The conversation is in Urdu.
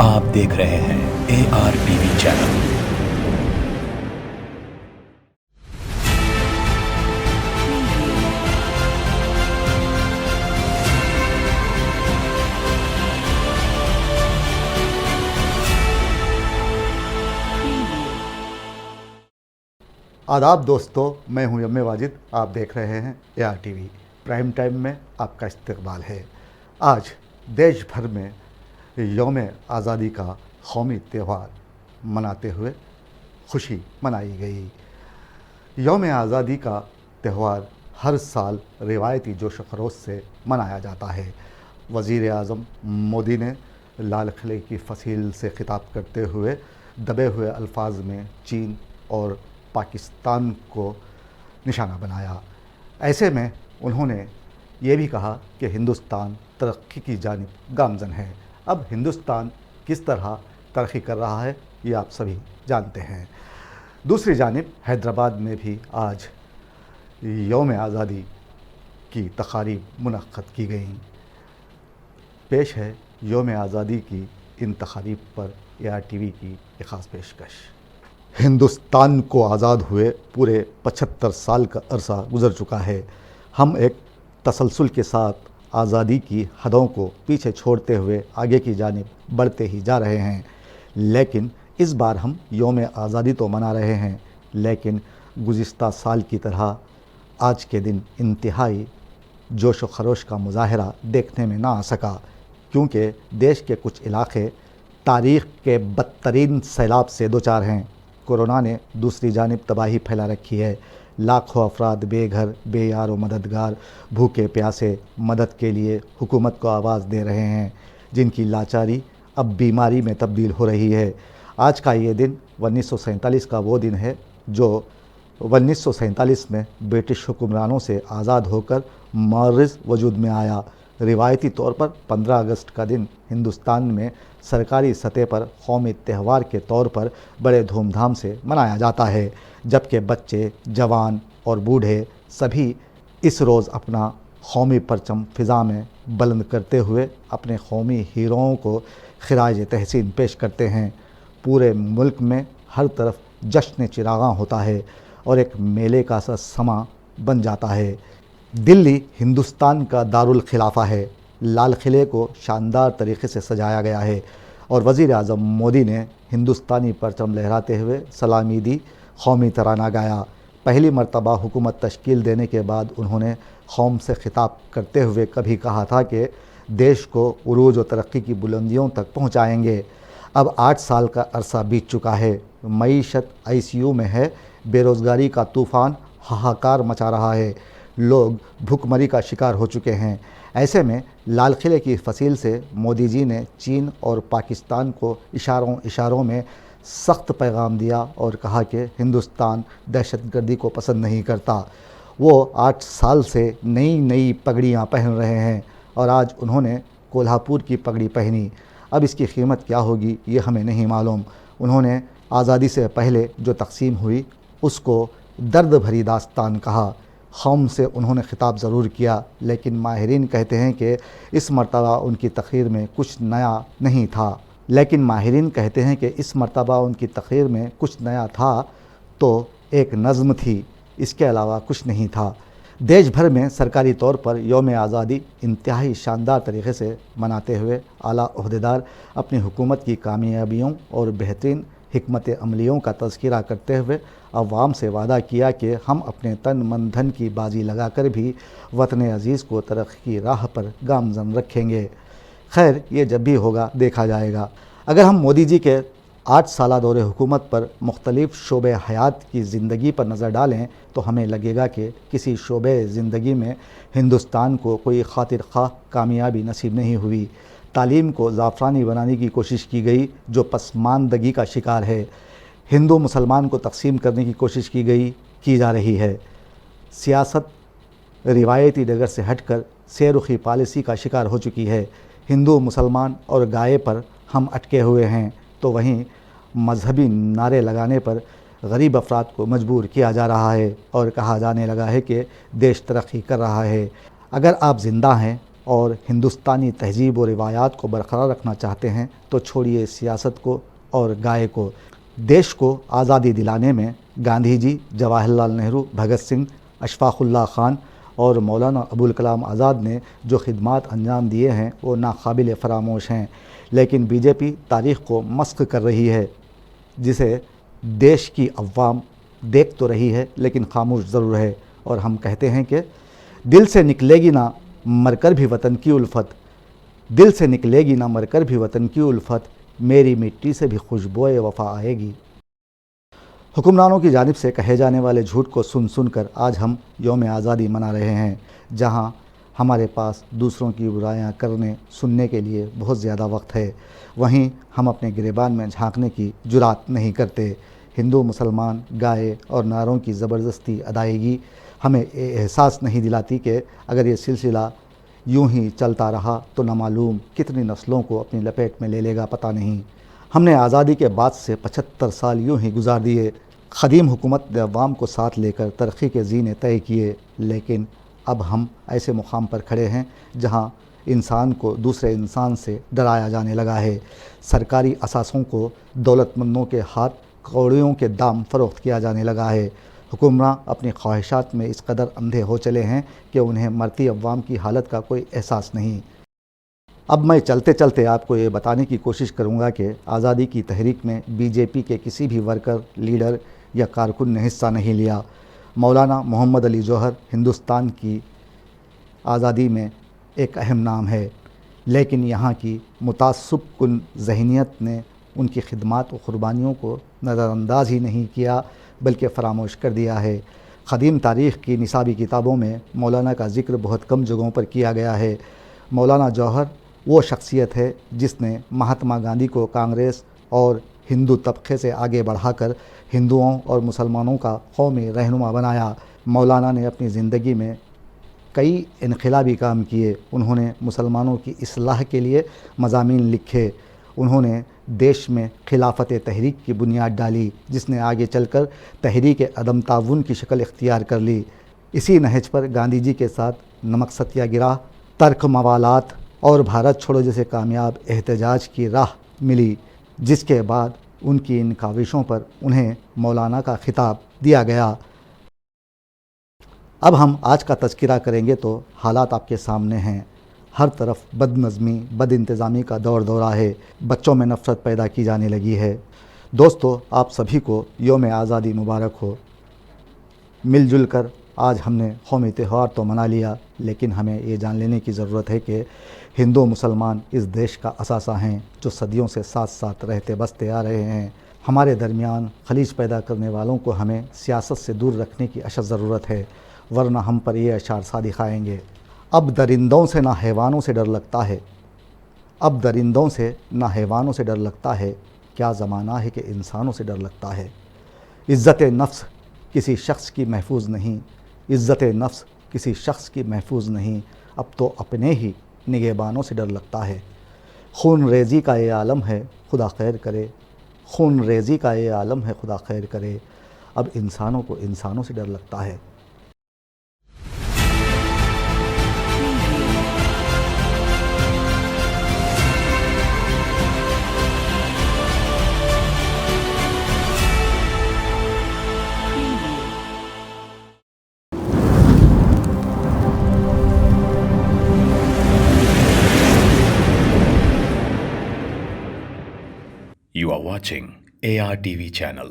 آپ دیکھ رہے ہیں ARTV چینل۔ آداب دوستو، میں ہوں یم واجد، آپ دیکھ رہے ہیں ARTV پرائم ٹائم میں آپ کا استقبال ہے۔ آج دیش بھر میں یوم آزادی کا قومی تہوار مناتے ہوئے خوشی منائی گئی۔ یوم آزادی کا تہوار ہر سال روایتی جوش و خروش سے منایا جاتا ہے۔ وزیر اعظم مودی نے لال قلعے کی فصیل سے خطاب کرتے ہوئے دبے ہوئے الفاظ میں چین اور پاکستان کو نشانہ بنایا۔ ایسے میں انہوں نے یہ بھی کہا کہ ہندوستان ترقی کی جانب گامزن ہے۔ اب ہندوستان کس طرح ترقی کر رہا ہے یہ آپ سبھی جانتے ہیں۔ دوسری جانب حیدرآباد میں بھی آج یوم آزادی کی تقاریب منعقد کی گئیں۔ پیش ہے یوم آزادی کی ان تقاریب پر ARTV کی ایک خاص پیشکش۔ ہندوستان کو آزاد ہوئے پورے 75 سال کا عرصہ گزر چکا ہے۔ ہم ایک تسلسل کے ساتھ آزادی کی حدوں کو پیچھے چھوڑتے ہوئے آگے کی جانب بڑھتے ہی جا رہے ہیں، لیکن اس بار ہم یوم آزادی تو منا رہے ہیں، لیکن گزشتہ سال کی طرح آج کے دن انتہائی جوش و خروش کا مظاہرہ دیکھنے میں نہ آ سکا، کیونکہ دیش کے کچھ علاقے تاریخ کے بدترین سیلاب سے دوچار ہیں۔ کورونا نے دوسری جانب تباہی پھیلا رکھی ہے۔ لاکھوں افراد بے گھر، بے یار و مددگار، بھوکے پیاسے مدد کے لیے حکومت کو آواز دے رہے ہیں، جن کی لاچاری اب بیماری میں تبدیل ہو رہی ہے۔ آج کا یہ دن 1947 کا وہ دن ہے جو 1947 میں برٹش حکمرانوں سے آزاد ہو کر معرض وجود میں آیا۔ روایتی طور پر 15 اگست کا دن ہندوستان میں سرکاری سطح پر قومی تہوار کے طور پر بڑے دھوم دھام سے منایا جاتا ہے، جبکہ بچے، جوان اور بوڑھے سبھی اس روز اپنا قومی پرچم فضا میں بلند کرتے ہوئے اپنے قومی ہیروؤں کو خراج تحسین پیش کرتے ہیں۔ پورے ملک میں ہر طرف جشن چراغاں ہوتا ہے اور ایک میلے کا سا سما بن جاتا ہے۔ دلی ہندوستان کا دارالخلافہ ہے۔ لال قلعے کو شاندار طریقے سے سجایا گیا ہے اور وزیر اعظم مودی نے ہندوستانی پرچم لہراتے ہوئے سلامی دی، قومی ترانہ گایا۔ پہلی مرتبہ حکومت تشکیل دینے کے بعد انہوں نے قوم سے خطاب کرتے ہوئے کبھی کہا تھا کہ دیش کو عروج و ترقی کی بلندیوں تک پہنچائیں گے۔ اب 8 سال کا عرصہ بیت چکا ہے۔ معیشت ICU میں ہے، بے روزگاری کا طوفان ہاہاکار مچا رہا ہے، لوگ بھوک مری کا شکار ہو چکے ہیں۔ ایسے میں لال قلعے کی فصیل سے مودی جی نے چین اور پاکستان کو اشاروں میں سخت پیغام دیا اور کہا کہ ہندوستان دہشت گردی کو پسند نہیں کرتا۔ وہ 8 سال سے نئی پگڑیاں پہن رہے ہیں اور آج انہوں نے کولہاپور کی پگڑی پہنی۔ اب اس کی قیمت کیا ہوگی یہ ہمیں نہیں معلوم۔ انہوں نے آزادی سے پہلے جو تقسیم ہوئی اس کو درد بھری داستان کہا۔ قوم سے انہوں نے خطاب ضرور کیا، لیکن ماہرین کہتے ہیں کہ اس مرتبہ ان کی تقریر میں کچھ نیا نہیں تھا تو ایک نظم تھی، اس کے علاوہ کچھ نہیں تھا۔ دیش بھر میں سرکاری طور پر یوم آزادی انتہائی شاندار طریقے سے مناتے ہوئے اعلیٰ عہدیدار اپنی حکومت کی کامیابیوں اور بہترین حکمت عملیوں کا تذکرہ کرتے ہوئے عوام سے وعدہ کیا کہ ہم اپنے تن من دھن کی بازی لگا کر بھی وطن عزیز کو ترقی کی راہ پر گامزن رکھیں گے۔ خیر، یہ جب بھی ہوگا دیکھا جائے گا۔ اگر ہم مودی جی کے 8 سالہ دور حکومت پر مختلف شعبے حیات کی زندگی پر نظر ڈالیں تو ہمیں لگے گا کہ کسی شعبے زندگی میں ہندوستان کو کوئی خاطر خواہ کامیابی نصیب نہیں ہوئی۔ تعلیم کو زعفرانی بنانے کی کوشش کی گئی جو پسماندگی کا شکار ہے۔ ہندو مسلمان کو تقسیم کرنے کی کوشش کی جا رہی ہے۔ سیاست روایتی ڈگر سے ہٹ کر سے رخی پالیسی کا شکار ہو چکی ہے۔ ہندو مسلمان اور گائے پر ہم اٹکے ہوئے ہیں، تو وہیں مذہبی نعرے لگانے پر غریب افراد کو مجبور کیا جا رہا ہے اور کہا جانے لگا ہے کہ دیش ترقی کر رہا ہے۔ اگر آپ زندہ ہیں اور ہندوستانی تہذیب و روایات کو برقرار رکھنا چاہتے ہیں تو چھوڑیے سیاست کو اور گائے کو۔ دیش کو آزادی دلانے میں گاندھی جی، جواہر لال نہرو، بھگت سنگھ، اشفاق اللہ خان اور مولانا ابوالکلام آزاد نے جو خدمات انجام دیے ہیں وہ ناقابل فراموش ہیں، لیکن بی جے پی تاریخ کو مسخ کر رہی ہے، جسے دیش کی عوام دیکھ تو رہی ہے لیکن خاموش ضرور ہے۔ اور ہم کہتے ہیں کہ دل سے نکلے گی نہ مر کر بھی وطن کی الفت، دل سے نکلے گی نہ مر کر بھی وطن کی الفت، میری مٹی سے بھی خوشبوئے وفا آئے گی۔ حکمرانوں کی جانب سے کہے جانے والے جھوٹ کو سن سن کر آج ہم یوم آزادی منا رہے ہیں، جہاں ہمارے پاس دوسروں کی برائیاں کرنے سننے کے لیے بہت زیادہ وقت ہے، وہیں ہم اپنے گریبان میں جھانکنے کی جرات نہیں کرتے۔ ہندو مسلمان گائے اور نعروں کی زبردستی ادائیگی ہمیں یہ احساس نہیں دلاتی کہ اگر یہ سلسلہ یوں ہی چلتا رہا تو نہ معلوم کتنی نسلوں کو اپنی لپیٹ میں لے لے گا، پتہ نہیں۔ ہم نے آزادی کے بعد سے 75 سال یوں ہی گزار دیے، قدیم حکومت نے عوام کو ساتھ لے کر ترقی کے زینے طے کیے، لیکن اب ہم ایسے مقام پر کھڑے ہیں جہاں انسان کو دوسرے انسان سے ڈرایا جانے لگا ہے، سرکاری اثاثوں کو دولت مندوں کے ہاتھ کوڑیوں کے دام فروخت کیا جانے لگا ہے، حکمراں اپنی خواہشات میں اس قدر اندھے ہو چلے ہیں کہ انہیں مرتی عوام کی حالت کا کوئی احساس نہیں۔ اب میں چلتے چلتے آپ کو یہ بتانے کی کوشش کروں گا کہ آزادی کی تحریک میں بی جے پی کے کسی بھی ورکر، لیڈر یا کارکن نے حصہ نہیں لیا۔ مولانا محمد علی جوہر ہندوستان کی آزادی میں ایک اہم نام ہے، لیکن یہاں کی متعصب کن ذہنیت نے ان کی خدمات و قربانیوں کو نظر انداز ہی نہیں کیا بلکہ فراموش کر دیا ہے۔ قدیم تاریخ کی نصابی کتابوں میں مولانا کا ذکر بہت کم جگہوں پر کیا گیا ہے۔ مولانا جوہر وہ شخصیت ہے جس نے مہاتما گاندھی کو کانگریس اور ہندو طبقے سے آگے بڑھا کر ہندوؤں اور مسلمانوں کا قومی رہنما بنایا۔ مولانا نے اپنی زندگی میں کئی انقلابی کام کیے، انہوں نے مسلمانوں کی اصلاح کے لیے مضامین لکھے، انہوں نے دیش میں خلافت تحریک کی بنیاد ڈالی جس نے آگے چل کر تحریک عدم تعاون کی شکل اختیار کر لی۔ اسی نہج پر گاندھی جی کے ساتھ نمک ستیہ گرہ، ترک موالات اور بھارت چھوڑو جیسے کامیاب احتجاج کی راہ ملی، جس کے بعد ان کی ان کاوشوں پر انہیں مولانا کا خطاب دیا گیا۔ اب ہم آج کا تذکرہ کریں گے تو حالات آپ کے سامنے ہیں، ہر طرف بد نظمی، بد انتظامی کا دور دورہ ہے، بچوں میں نفرت پیدا کی جانے لگی ہے۔ دوستو، آپ سبھی کو یوم آزادی مبارک ہو۔ مل جل کر آج ہم نے قومی تہوار تو منا لیا، لیکن ہمیں یہ جان لینے کی ضرورت ہے کہ ہندو مسلمان اس دیش کا اثاثہ ہیں جو صدیوں سے ساتھ ساتھ رہتے بستے آ رہے ہیں۔ ہمارے درمیان خلیج پیدا کرنے والوں کو ہمیں سیاست سے دور رکھنے کی اشد ضرورت ہے، ورنہ ہم پر یہ اشعار صادق آئیں گے۔ اب درندوں سے نہ حیوانوں سے ڈر لگتا ہے، اب درندوں سے نہ حیوانوں سے ڈر لگتا ہے، کیا زمانہ ہے کہ انسانوں سے ڈر لگتا ہے۔ عزت نفس کسی شخص کی محفوظ نہیں، عزت نفس کسی شخص کی محفوظ نہیں، اب تو اپنے ہی نگہبانوں سے ڈر لگتا ہے۔ خون ریزی کا یہ عالم ہے، خدا خیر کرے، خون ریزی کا یہ عالم ہے، خدا خیر کرے، اب انسانوں کو انسانوں سے ڈر لگتا ہے۔ You are watching ARTV channel.